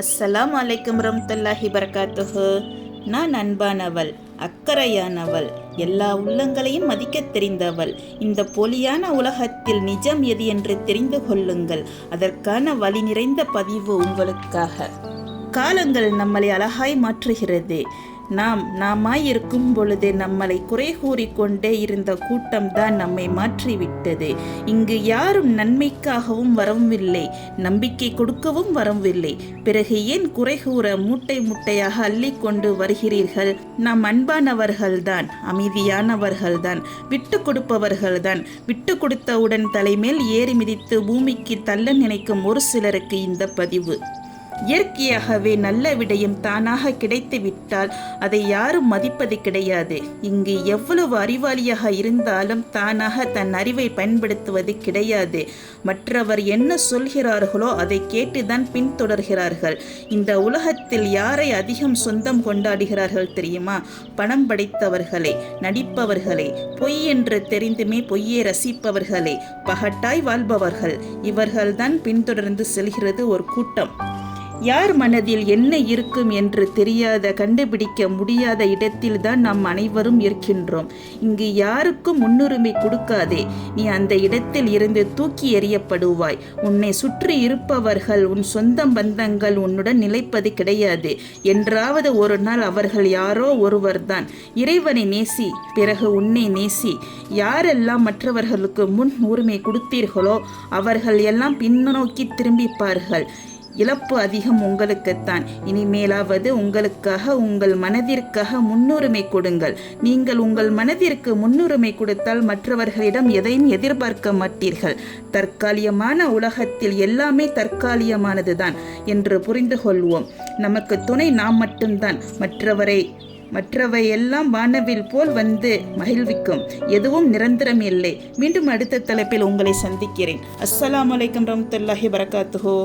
அஸ்ஸலாமு அலைக்கும் வரஹ்மத்துல்லாஹி வபரகாத்துஹு. நான் அன்பானவள், அக்கறையானவள், எல்லா உள்ளங்களையும் மதிக்கத் தெரிந்தவள். இந்த போலியான உலகத்தில் நிஜம் எது என்று தெரிந்து கொள்ளுங்கள். அதற்கான வழி நிறைந்த பதிவு உங்களுக்காக. காலங்கள் நம்மளை அழகாய் மாற்றுகிறது. நாமாய் இருக்கும் பொழுது நம்மளை குறை கூறிக்கொண்டே இருந்த கூட்டம்தான் நம்மை மாற்றிவிட்டது. இங்கு யாரும் நன்மைக்காகவும் வரவில்லை, நம்பிக்கை கொடுக்கவும் வரவில்லை. பிறகு ஏன் குறை கூற மூட்டை மூட்டையாக அள்ளிக்கொண்டு வருகிறீர்கள்? நாம் அன்பானவர்கள்தான், அமைதியானவர்கள்தான், விட்டு கொடுப்பவர்கள்தான். விட்டு கொடுத்தவுடன் தலைமேல் ஏறி மிதித்து பூமிக்கு தள்ள நினைக்கும் ஒரு சிலருக்கு இந்த பதிவு. இயற்கையாகவே நல்ல விடயம் தானாக கிடைத்து விட்டால் அதை யாரும் மதிப்பது கிடையாது. இங்கு எவ்வளவு அறிவாளியாக இருந்தாலும் தானாக தன் அறிவை பயன்படுத்துவது கிடையாது. மற்றவர் என்ன சொல்கிறார்களோ அதை கேட்டுதான் பின்தொடர்கிறார்கள். இந்த உலகத்தில் யாரை அதிகம் சொந்தம் கொண்டாடுகிறார்கள் தெரியுமா? பணம் படைத்தவர்களை, நடிப்பவர்களை, பொய் என்று தெரிந்துமே பொய்யை ரசிப்பவர்களை, பகட்டாய் வாழ்பவர்கள். இவர்கள்தான் பின்தொடர்ந்து செல்கிறது ஒரு கூட்டம். யார் மனதில் என்ன இருக்கும் என்று தெரியாத, கண்டுபிடிக்க முடியாத இடத்தில் தான் நாம் அனைவரும் இருக்கின்றோம். இங்கு யாருக்கும் முன்னுரிமை கொடுக்காதே. நீ அந்த இடத்தில் இருந்து தூக்கி எறியப்படுவாய். உன்னை சுற்றி இருப்பவர்கள், உன் சொந்த பந்தங்கள் உன்னுடன் நிலைப்பது கிடையாது. என்றாவது ஒரு நாள் அவர்கள் யாரோ ஒருவர்தான். இறைவனை நேசி, பிறகு உன்னை நேசி. யாரெல்லாம் மற்றவர்களுக்கு முன் உரிமை கொடுத்தீர்களோ அவர்கள் எல்லாம் பின்னோக்கி திரும்பிப்பார்கள். இழப்பு அதிகம் உங்களுக்குத்தான். இனிமேலாவது உங்களுக்காக, உங்கள் மனதிற்காக முன்னுரிமை கொடுங்கள். நீங்கள் உங்கள் மனதிற்கு முன்னுரிமை கொடுத்தால் மற்றவர்களிடம் எதையும் எதிர்பார்க்க மாட்டீர்கள். தற்காலிகமான உலகத்தில் எல்லாமே தற்காலிகமானதுதான் என்று புரிந்து கொள்வோம். நமக்கு துணை நாம் மட்டும்தான். மற்றவை எல்லாம் வானவில் போல் வந்து மகிழ்விக்கும். எதுவும் நிரந்தரம் இல்லை. மீண்டும் அடுத்த தலைப்பில் உங்களை சந்திக்கிறேன். அஸ்ஸலாமு அலைக்கும் வரஹ்மத்துல்லாஹி வபரகாத்துஹு.